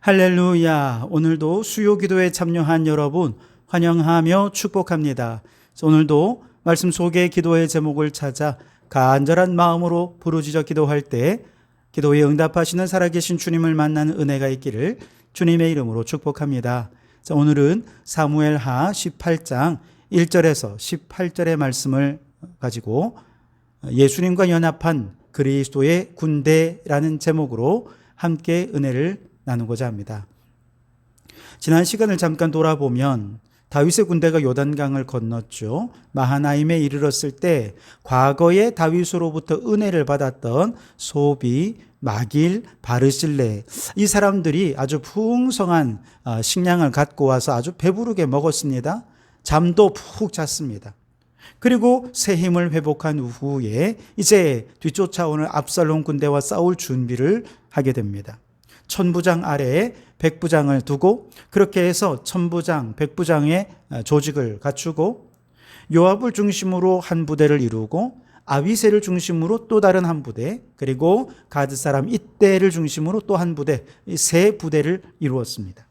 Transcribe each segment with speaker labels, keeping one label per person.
Speaker 1: 할렐루야. 오늘도 수요 기도에 참여한 여러분 환영하며 축복합니다. 오늘도 말씀 속의 기도의 제목을 찾아 간절한 마음으로 부르짖어 기도할 때 기도에 응답하시는 살아계신 주님을 만나는 은혜가 있기를 주님의 이름으로 축복합니다. 오늘은 사무엘하 18장 1절에서 18절의 말씀을 가지고 예수님과 연합한 그리스도의 군대라는 제목으로 함께 은혜를 나누고자 합니다. 지난 시간을 잠깐 돌아보면 다윗의 군대가 요단강을 건넜죠. 마하나임에 이르렀을 때 과거에 다윗으로부터 은혜를 받았던 소비, 마길, 바르실레 이 사람들이 아주 풍성한 식량을 갖고 와서 아주 배부르게 먹었습니다. 잠도 푹 잤습니다. 그리고 새 힘을 회복한 후에 이제 뒤쫓아오는 압살롬 군대와 싸울 준비를 하게 됩니다. 천부장 아래에 백부장을 두고 그렇게 해서 천부장, 백부장의 조직을 갖추고 요압을 중심으로 한 부대를 이루고 아비새를 중심으로 또 다른 한 부대, 그리고 가드 사람 이때를 중심으로 또 한 부대, 이 세 부대를 이루었습니다.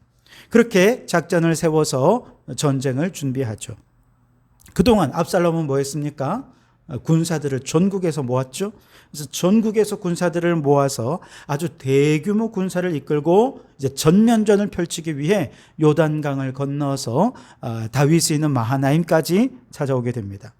Speaker 1: 그렇게 작전을 세워서 전쟁을 준비하죠. 그동안 압살롬은 뭐 했습니까? 군사들을 전국에서 모았죠. 그래서 전국에서 군사들을 모아서 아주 대규모 군사를 이끌고 이제 전면전을 펼치기 위해 요단강을 건너서 다윗이 있는 마하나임까지 찾아오게 됩니다.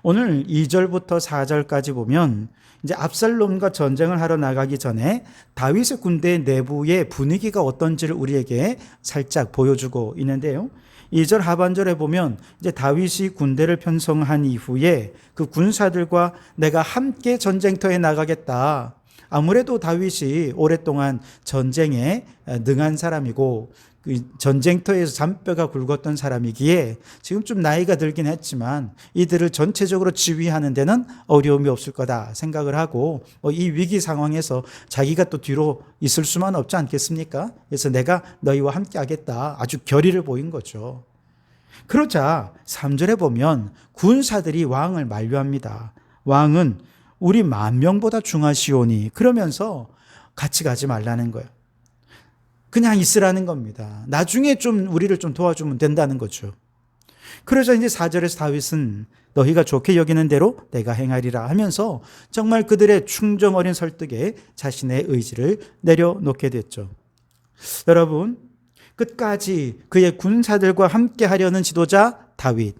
Speaker 1: 오늘 2절부터 4절까지 보면 이제 압살롬과 전쟁을 하러 나가기 전에 다윗의 군대 내부의 분위기가 어떤지를 우리에게 살짝 보여주고 있는데요. 2절 하반절에 보면 이제 다윗이 군대를 편성한 이후에 그 군사들과 내가 함께 전쟁터에 나가겠다. 아무래도 다윗이 오랫동안 전쟁에 능한 사람이고 그 전쟁터에서 잔뼈가 굵었던 사람이기에 지금 좀 나이가 들긴 했지만 이들을 전체적으로 지휘하는 데는 어려움이 없을 거다 생각을 하고 이 위기 상황에서 자기가 또 뒤로 있을 수만 없지 않겠습니까? 그래서 내가 너희와 함께 하겠다. 아주 결의를 보인 거죠. 그러자 3절에 보면 군사들이 왕을 만류합니다. 왕은 우리 10,000명보다 중하시오니 그러면서 같이 가지 말라는 거예요. 그냥 있으라는 겁니다. 나중에 좀 우리를 좀 도와주면 된다는 거죠. 그러자 이제 4절에서 다윗은 너희가 좋게 여기는 대로 내가 행하리라 하면서 정말 그들의 충정 어린 설득에 자신의 의지를 내려놓게 됐죠. 여러분, 끝까지 그의 군사들과 함께 하려는 지도자 다윗.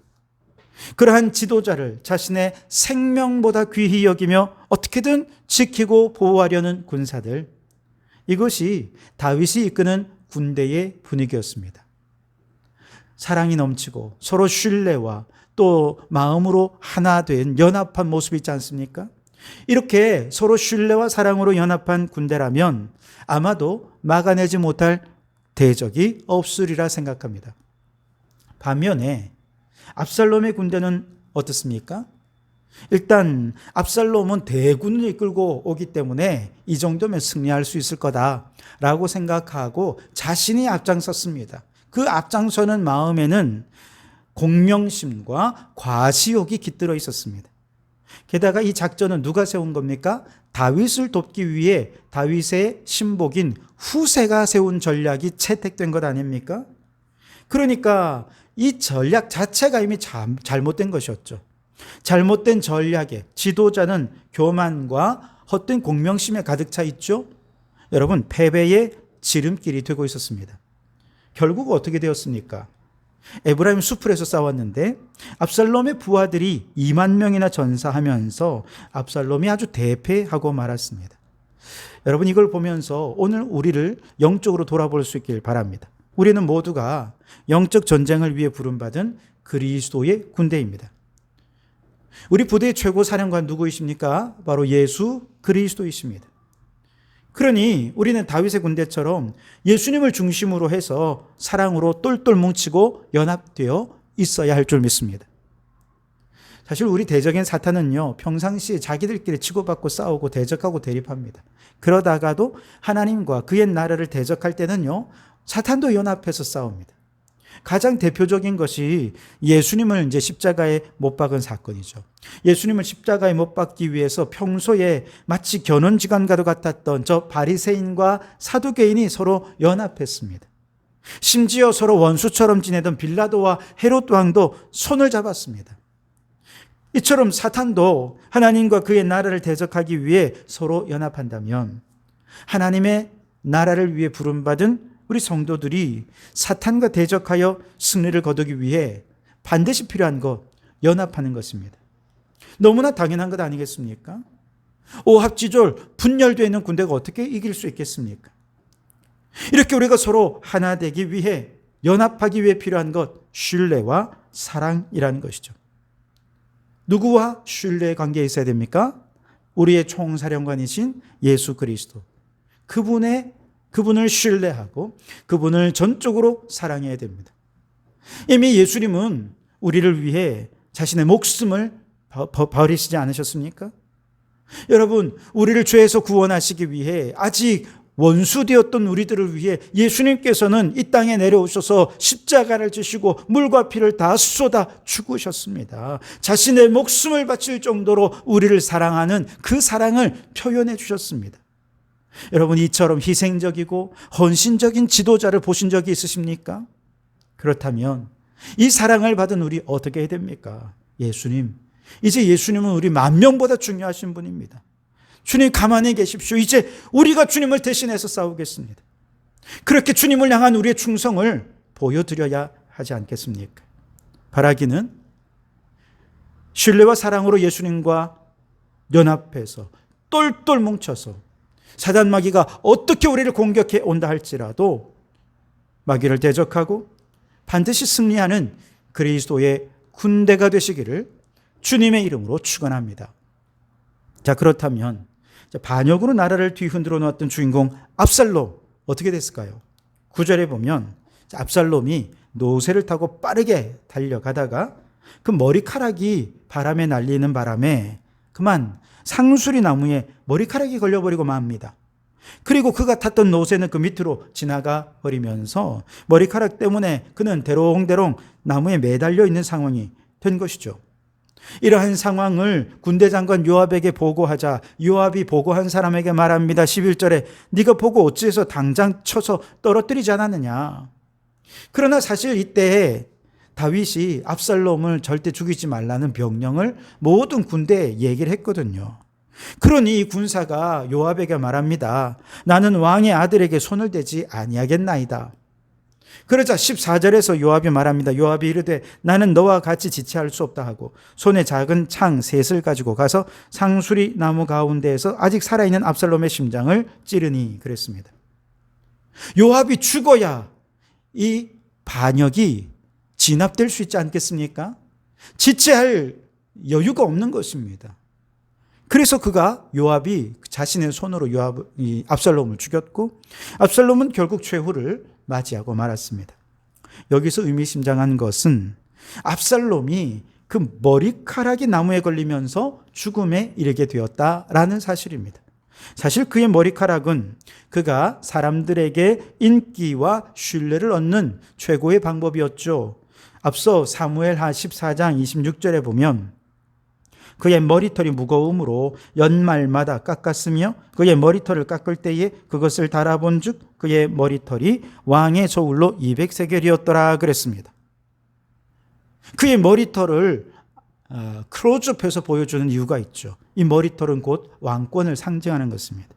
Speaker 1: 그러한 지도자를 자신의 생명보다 귀히 여기며 어떻게든 지키고 보호하려는 군사들. 이것이 다윗이 이끄는 군대의 분위기였습니다. 사랑이 넘치고 서로 신뢰와 또 마음으로 하나 된 연합한 모습이 있지 않습니까? 이렇게 서로 신뢰와 사랑으로 연합한 군대라면 아마도 막아내지 못할 대적이 없으리라 생각합니다. 반면에 압살롬의 군대는 어떻습니까? 일단 압살롬은 대군을 이끌고 오기 때문에 이 정도면 승리할 수 있을 거다라고 생각하고 자신이 앞장섰습니다. 그 앞장서는 마음에는 공명심과 과시욕이 깃들어 있었습니다. 게다가 이 작전은 누가 세운 겁니까? 다윗을 돕기 위해 다윗의 신복인 후세가 세운 전략이 채택된 것 아닙니까? 그러니까 이 전략 자체가 이미 잘못된 것이었죠. 잘못된 전략에 지도자는 교만과 헛된 공명심에 가득 차 있죠. 여러분, 패배의 지름길이 되고 있었습니다. 결국 어떻게 되었습니까? 에브라임 수풀에서 싸웠는데 압살롬의 부하들이 20,000명이나 전사하면서 압살롬이 아주 대패하고 말았습니다. 여러분, 이걸 보면서 오늘 우리를 영적으로 돌아볼 수 있길 바랍니다. 우리는 모두가 영적 전쟁을 위해 부름받은 그리스도의 군대입니다. 우리 부대의 최고 사령관 누구이십니까? 바로 예수 그리스도이십니다. 그러니 우리는 다윗의 군대처럼 예수님을 중심으로 해서 사랑으로 똘똘 뭉치고 연합되어 있어야 할 줄 믿습니다. 사실 우리 대적인 사탄은요, 평상시에 자기들끼리 치고받고 싸우고 대적하고 대립합니다. 그러다가도 하나님과 그의 나라를 대적할 때는요, 사탄도 연합해서 싸웁니다. 가장 대표적인 것이 예수님을 이제 십자가에 못 박은 사건이죠. 예수님을 십자가에 못 박기 위해서 평소에 마치 견원지간과도 같았던 저 바리새인과 사두개인이 서로 연합했습니다. 심지어 서로 원수처럼 지내던 빌라도와 헤롯 왕도 손을 잡았습니다. 이처럼 사탄도 하나님과 그의 나라를 대적하기 위해 서로 연합한다면 하나님의 나라를 위해 부름받은 우리 성도들이 사탄과 대적하여 승리를 거두기 위해 반드시 필요한 것, 연합하는 것입니다. 너무나 당연한 것 아니겠습니까? 오합지졸, 분열되어 있는 군대가 어떻게 이길 수 있겠습니까? 이렇게 우리가 서로 하나 되기 위해, 연합하기 위해 필요한 것, 신뢰와 사랑이라는 것이죠. 누구와 신뢰의 관계에 있어야 됩니까? 우리의 총사령관이신 예수 그리스도. 그분을 신뢰하고 그분을 전적으로 사랑해야 됩니다. 이미 예수님은 우리를 위해 자신의 목숨을 버리시지 않으셨습니까? 여러분, 우리를 죄에서 구원하시기 위해 아직 원수되었던 우리들을 위해 예수님께서는 이 땅에 내려오셔서 십자가를 지시고 물과 피를 다 쏟아 죽으셨습니다. 자신의 목숨을 바칠 정도로 우리를 사랑하는 그 사랑을 표현해 주셨습니다. 여러분, 이처럼 희생적이고 헌신적인 지도자를 보신 적이 있으십니까? 그렇다면 이 사랑을 받은 우리 어떻게 해야 됩니까? 예수님, 이제 예수님은 우리 10,000명보다 중요하신 분입니다. 주님 가만히 계십시오. 이제 우리가 주님을 대신해서 싸우겠습니다. 그렇게 주님을 향한 우리의 충성을 보여드려야 하지 않겠습니까? 바라기는 신뢰와 사랑으로 예수님과 연합해서 똘똘 뭉쳐서 사단 마귀가 어떻게 우리를 공격해 온다 할지라도 마귀를 대적하고 반드시 승리하는 그리스도의 군대가 되시기를 주님의 이름으로 축원합니다. 자, 그렇다면 반역으로 나라를 뒤흔들어 놓았던 주인공 압살롬 어떻게 됐을까요? 9절에 보면 압살롬이 노새를 타고 빠르게 달려가다가 그 머리카락이 바람에 날리는 바람에 그만 상수리 나무에 머리카락이 걸려버리고 맙니다. 그리고 그가 탔던 노새는 그 밑으로 지나가 버리면서 머리카락 때문에 그는 대롱대롱 나무에 매달려 있는 상황이 된 것이죠. 이러한 상황을 군대 장관 요압에게 보고하자 요압이 보고한 사람에게 말합니다. 11절에 네가 보고 어찌해서 당장 쳐서 떨어뜨리지 않았느냐. 그러나 사실 이때 다윗이 압살롬을 절대 죽이지 말라는 명령을 모든 군대에 얘기를 했거든요. 그러니 이 군사가 요압에게 말합니다. 나는 왕의 아들에게 손을 대지 아니하겠나이다. 그러자 14절에서 요압이 말합니다. 요압이 이르되 나는 너와 같이 지체할 수 없다 하고 손에 작은 창 셋을 가지고 가서 상수리 나무 가운데에서 아직 살아있는 압살롬의 심장을 찌르니 그랬습니다. 요압이 죽어야 이 반역이 진압될 수 있지 않겠습니까? 지체할 여유가 없는 것입니다. 그래서 요압이 자신의 손으로 압살롬을 죽였고 압살롬은 결국 최후를 맞이하고 말았습니다. 여기서 의미심장한 것은 압살롬이 그 머리카락이 나무에 걸리면서 죽음에 이르게 되었다라는 사실입니다. 사실 그의 머리카락은 그가 사람들에게 인기와 신뢰를 얻는 최고의 방법이었죠. 앞서 사무엘하 14장 26절에 보면 그의 머리털이 무거움으로 연말마다 깎았으며 그의 머리털을 깎을 때에 그것을 달아본 즉 그의 머리털이 왕의 저울로 200세겔이었더라 그랬습니다. 그의 머리털을 클로즈업해서 보여주는 이유가 있죠. 이 머리털은 곧 왕권을 상징하는 것입니다.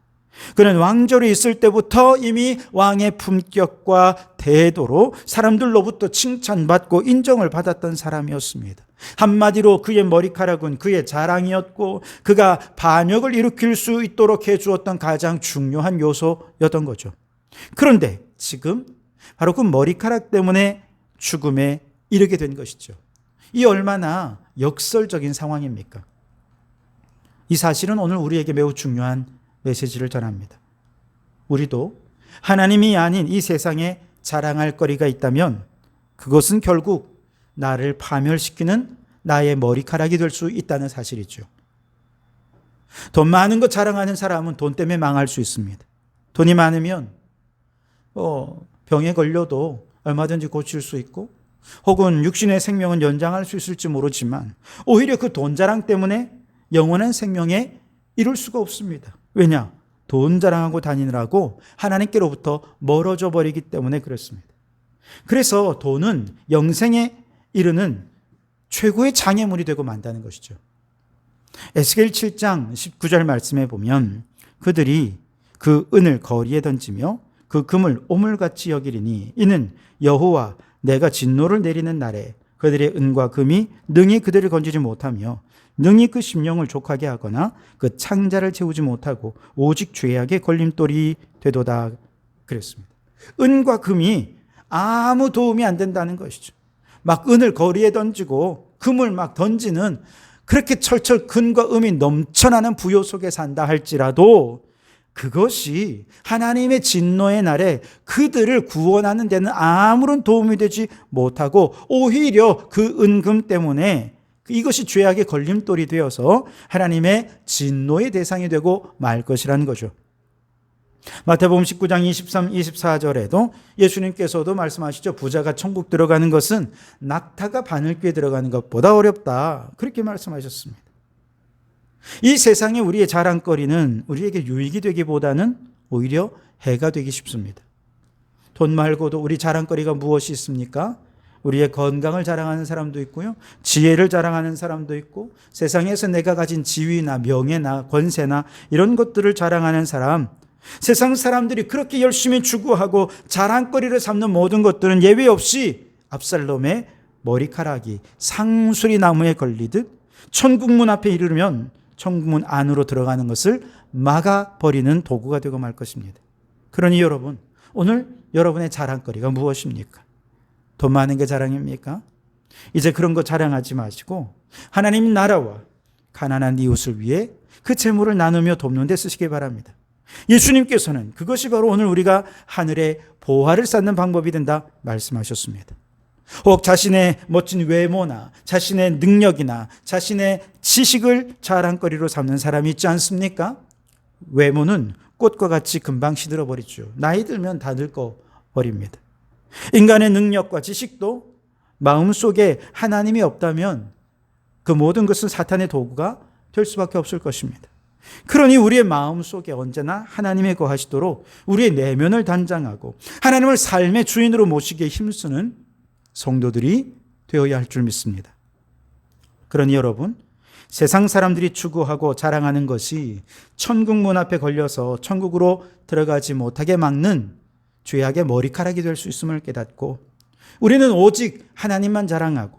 Speaker 1: 그는 왕조에 있을 때부터 이미 왕의 품격과 태도로 사람들로부터 칭찬받고 인정을 받았던 사람이었습니다. 한마디로 그의 머리카락은 그의 자랑이었고 그가 반역을 일으킬 수 있도록 해주었던 가장 중요한 요소였던 거죠. 그런데 지금 바로 그 머리카락 때문에 죽음에 이르게 된 것이죠. 이 얼마나 역설적인 상황입니까? 이 사실은 오늘 우리에게 매우 중요한 메시지를 전합니다. 우리도 하나님이 아닌 이 세상에 자랑할 거리가 있다면 그것은 결국 나를 파멸시키는 나의 머리카락이 될 수 있다는 사실이죠. 돈 많은 거 자랑하는 사람은 돈 때문에 망할 수 있습니다. 돈이 많으면 병에 걸려도 얼마든지 고칠 수 있고 혹은 육신의 생명은 연장할 수 있을지 모르지만 오히려 그 돈 자랑 때문에 영원한 생명에 이룰 수가 없습니다. 왜냐? 돈 자랑하고 다니느라고 하나님께로부터 멀어져 버리기 때문에 그렇습니다. 그래서 돈은 영생에 이르는 최고의 장애물이 되고 만다는 것이죠. 에스겔 7장 19절 말씀에 보면 그들이 그 은을 거리에 던지며 그 금을 오물같이 여기리니 이는 여호와 내가 진노를 내리는 날에 그들의 은과 금이 능히 그들을 건지지 못하며 능히 그 심령을 족하게 하거나 그 창자를 채우지 못하고 오직 죄악의 걸림돌이 되도다 그랬습니다. 은과 금이 아무 도움이 안 된다는 것이죠. 막 은을 거리에 던지고 금을 막 던지는 그렇게 철철 금과 음이 넘쳐나는 부요 속에 산다 할지라도 그것이 하나님의 진노의 날에 그들을 구원하는 데는 아무런 도움이 되지 못하고 오히려 그 은금 때문에 이것이 죄악의 걸림돌이 되어서 하나님의 진노의 대상이 되고 말 것이라는 거죠. 마태복음 19장 23, 24절에도 예수님께서도 말씀하시죠. 부자가 천국 들어가는 것은 낙타가 바늘귀에 들어가는 것보다 어렵다. 그렇게 말씀하셨습니다. 이 세상에 우리의 자랑거리는 우리에게 유익이 되기보다는 오히려 해가 되기 쉽습니다. 돈 말고도 우리 자랑거리가 무엇이 있습니까? 우리의 건강을 자랑하는 사람도 있고요. 지혜를 자랑하는 사람도 있고 세상에서 내가 가진 지위나 명예나 권세나 이런 것들을 자랑하는 사람, 세상 사람들이 그렇게 열심히 추구하고 자랑거리를 삼는 모든 것들은 예외 없이 압살롬의 머리카락이 상수리 나무에 걸리듯 천국문 앞에 이르면 천국문 안으로 들어가는 것을 막아버리는 도구가 되고 말 것입니다. 그러니 여러분, 오늘 여러분의 자랑거리가 무엇입니까? 돈 많은 게 자랑입니까? 이제 그런 거 자랑하지 마시고 하나님 나라와 가난한 이웃을 위해 그 재물을 나누며 돕는 데 쓰시기 바랍니다. 예수님께서는 그것이 바로 오늘 우리가 하늘의 보화를 쌓는 방법이 된다 말씀하셨습니다. 혹 자신의 멋진 외모나 자신의 능력이나 자신의 지식을 자랑거리로 삼는 사람이 있지 않습니까? 외모는 꽃과 같이 금방 시들어버리죠. 나이 들면 다 늙어버립니다. 인간의 능력과 지식도 마음속에 하나님이 없다면 그 모든 것은 사탄의 도구가 될 수밖에 없을 것입니다. 그러니 우리의 마음속에 언제나 하나님의 거하시도록 우리의 내면을 단장하고 하나님을 삶의 주인으로 모시기에 힘쓰는 성도들이 되어야 할 줄 믿습니다. 그러니 여러분, 세상 사람들이 추구하고 자랑하는 것이 천국문 앞에 걸려서 천국으로 들어가지 못하게 막는 죄악의 머리카락이 될 수 있음을 깨닫고 우리는 오직 하나님만 자랑하고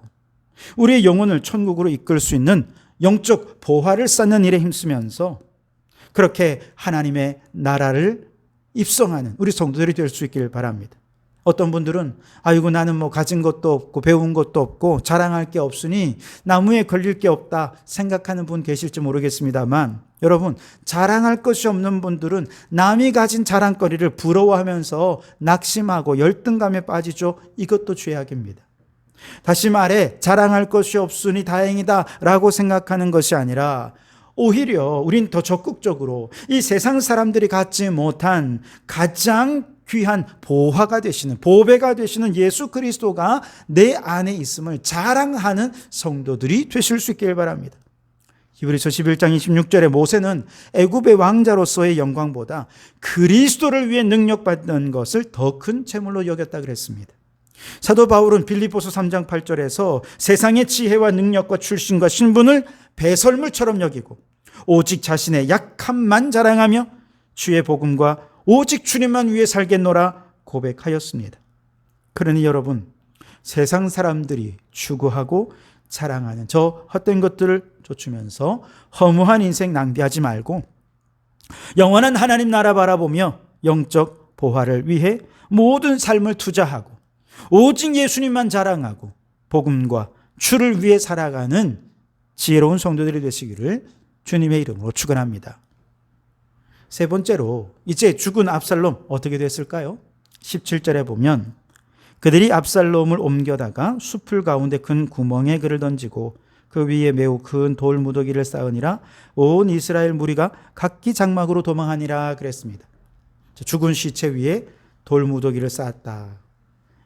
Speaker 1: 우리의 영혼을 천국으로 이끌 수 있는 영적 보화를 쌓는 일에 힘쓰면서 그렇게 하나님의 나라를 입성하는 우리 성도들이 될 수 있기를 바랍니다. 어떤 분들은 아이고 나는 뭐 가진 것도 없고 배운 것도 없고 자랑할 게 없으니 나무에 걸릴 게 없다 생각하는 분 계실지 모르겠습니다만 여러분, 자랑할 것이 없는 분들은 남이 가진 자랑거리를 부러워하면서 낙심하고 열등감에 빠지죠. 이것도 죄악입니다. 다시 말해 자랑할 것이 없으니 다행이다 라고 생각하는 것이 아니라 오히려 우린 더 적극적으로 이 세상 사람들이 갖지 못한 가장 귀한 보화가 되시는 보배가 되시는 예수 그리스도가 내 안에 있음을 자랑하는 성도들이 되실 수 있길 바랍니다. 히브리서 11장 26절에 모세는 애굽의 왕자로서의 영광보다 그리스도를 위해 능력받는 것을 더 큰 재물로 여겼다 그랬습니다. 사도 바울은 빌립보서 3장 8절에서 세상의 지혜와 능력과 출신과 신분을 배설물처럼 여기고 오직 자신의 약함만 자랑하며 주의 복음과 오직 주님만 위해 살겠노라 고백하였습니다. 그러니 여러분, 세상 사람들이 추구하고 자랑하는 저 헛된 것들을 좇으면서 허무한 인생 낭비하지 말고 영원한 하나님 나라 바라보며 영적 보화를 위해 모든 삶을 투자하고 오직 예수님만 자랑하고 복음과 주를 위해 살아가는 지혜로운 성도들이 되시기를 주님의 이름으로 축원합니다. 세 번째로 이제 죽은 압살롬 어떻게 됐을까요? 17절에 보면 그들이 압살롬을 옮겨다가 숲을 가운데 큰 구멍에 그를 던지고 그 위에 매우 큰 돌 무더기를 쌓으니라 온 이스라엘 무리가 각기 장막으로 도망하니라 그랬습니다. 죽은 시체 위에 돌 무더기를 쌓았다.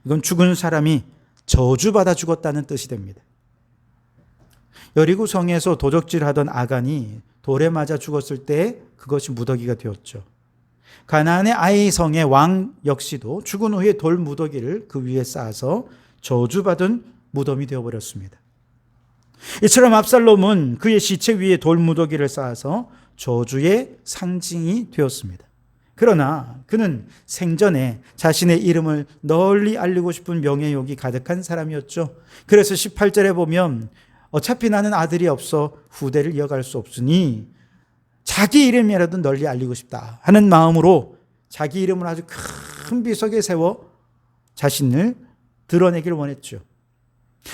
Speaker 1: 이건 죽은 사람이 저주받아 죽었다는 뜻이 됩니다. 여리고 성에서 도적질하던 아간이 돌에 맞아 죽었을 때 그것이 무더기가 되었죠. 가나안의 아이 성의 왕 역시도 죽은 후에 돌 무더기를 그 위에 쌓아서 저주받은 무덤이 되어버렸습니다. 이처럼 압살롬은 그의 시체 위에 돌 무더기를 쌓아서 저주의 상징이 되었습니다. 그러나 그는 생전에 자신의 이름을 널리 알리고 싶은 명예욕이 가득한 사람이었죠. 그래서 18절에 보면 어차피 나는 아들이 없어 후대를 이어갈 수 없으니 자기 이름이라도 널리 알리고 싶다 하는 마음으로 자기 이름을 아주 큰 비석에 세워 자신을 드러내기를 원했죠.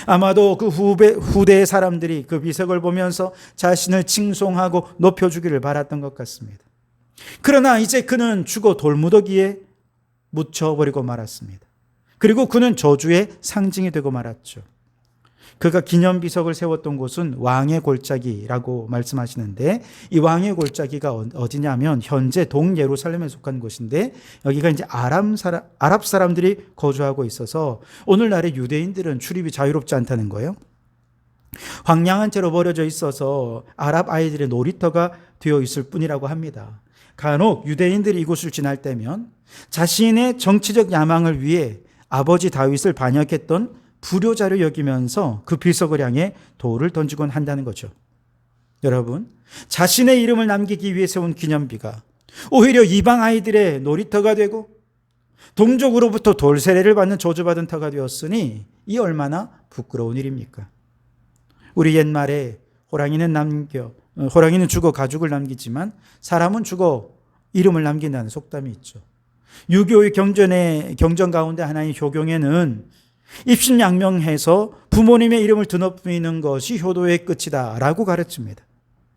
Speaker 1: 아마도 그 후대의 사람들이 그 비석을 보면서 자신을 칭송하고 높여주기를 바랐던 것 같습니다. 그러나 이제 그는 죽어 돌무더기에 묻혀버리고 말았습니다. 그리고 그는 저주의 상징이 되고 말았죠. 그가 기념비석을 세웠던 곳은 왕의 골짜기라고 말씀하시는데, 이 왕의 골짜기가 어디냐면 현재 동예루살렘에 속한 곳인데, 여기가 이제 아랍 사람들이 거주하고 있어서 오늘날의 유대인들은 출입이 자유롭지 않다는 거예요. 황량한 채로 버려져 있어서 아랍 아이들의 놀이터가 되어 있을 뿐이라고 합니다. 간혹 유대인들이 이곳을 지날 때면 자신의 정치적 야망을 위해 아버지 다윗을 반역했던 불효자로 여기면서 그 비석을 향해 돌을 던지곤 한다는 거죠. 여러분, 자신의 이름을 남기기 위해 세운 기념비가 오히려 이방 아이들의 놀이터가 되고 동족으로부터 돌세례를 받는 저주받은 터가 되었으니 이 얼마나 부끄러운 일입니까? 우리 옛말에 호랑이는 죽어 가죽을 남기지만 사람은 죽어 이름을 남긴다는 속담이 있죠. 유교의 경전 가운데 하나인 효경에는 입신양명해서 부모님의 이름을 드높이는 것이 효도의 끝이다 라고 가르칩니다.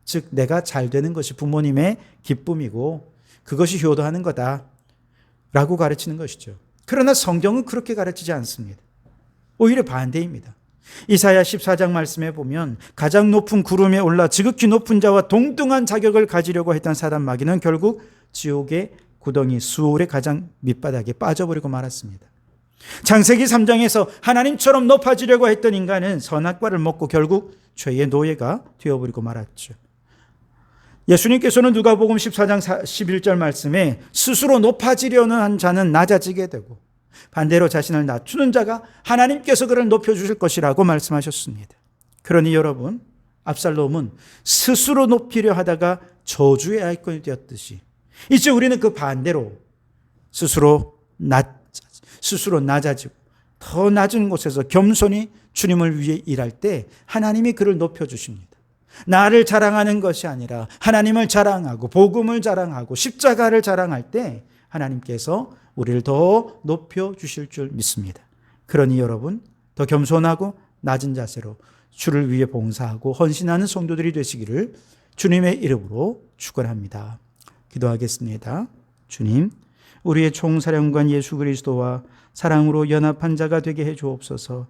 Speaker 1: 즉 내가 잘 되는 것이 부모님의 기쁨이고 그것이 효도하는 거다 라고 가르치는 것이죠. 그러나 성경은 그렇게 가르치지 않습니다. 오히려 반대입니다. 이사야 14장 말씀에 보면 가장 높은 구름에 올라 지극히 높은 자와 동등한 자격을 가지려고 했던 사단 마귀는 결국 지옥의 구덩이 수올의 가장 밑바닥에 빠져버리고 말았습니다. 창세기 3장에서 하나님처럼 높아지려고 했던 인간은 선악과를 먹고 결국 죄의 노예가 되어버리고 말았죠. 예수님께서는 누가복음 14장 11절 말씀에 스스로 높아지려는 한 자는 낮아지게 되고 반대로 자신을 낮추는 자가 하나님께서 그를 높여주실 것이라고 말씀하셨습니다. 그러니 여러분, 압살롬은 스스로 높이려 하다가 저주의 아이콘이 되었듯이 이제 우리는 그 반대로 스스로 낮아지고 더 낮은 곳에서 겸손히 주님을 위해 일할 때 하나님이 그를 높여주십니다. 나를 자랑하는 것이 아니라 하나님을 자랑하고 복음을 자랑하고 십자가를 자랑할 때 하나님께서 우리를 더 높여주실 줄 믿습니다. 그러니 여러분, 더 겸손하고 낮은 자세로 주를 위해 봉사하고 헌신하는 성도들이 되시기를 주님의 이름으로 축원합니다. 기도하겠습니다. 주님, 우리의 총사령관 예수 그리스도와 사랑으로 연합한 자가 되게 해 주옵소서.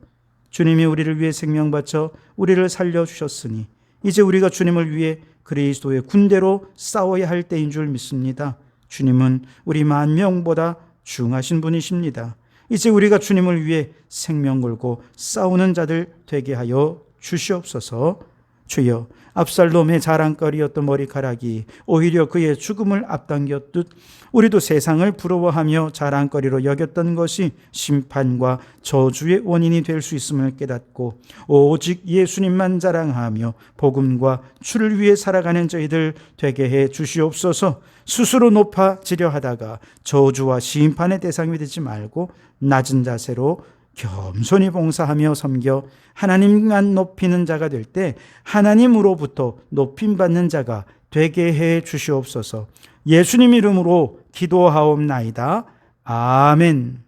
Speaker 1: 주님이 우리를 위해 생명 바쳐 우리를 살려주셨으니 이제 우리가 주님을 위해 그리스도의 군대로 싸워야 할 때인 줄 믿습니다. 주님은 우리 만명보다 중하신 분이십니다. 이제 우리가 주님을 위해 생명 걸고 싸우는 자들 되게 하여 주시옵소서. 주여, 압살롬의 자랑거리였던 머리카락이 오히려 그의 죽음을 앞당겼듯 우리도 세상을 부러워하며 자랑거리로 여겼던 것이 심판과 저주의 원인이 될 수 있음을 깨닫고 오직 예수님만 자랑하며 복음과 주를 위해 살아가는 저희들 되게 해 주시옵소서. 스스로 높아지려 하다가 저주와 심판의 대상이 되지 말고 낮은 자세로 겸손히 봉사하며 섬겨 하나님만 높이는 자가 될 때 하나님으로부터 높임받는 자가 되게 해 주시옵소서. 예수님 이름으로 기도하옵나이다. 아멘.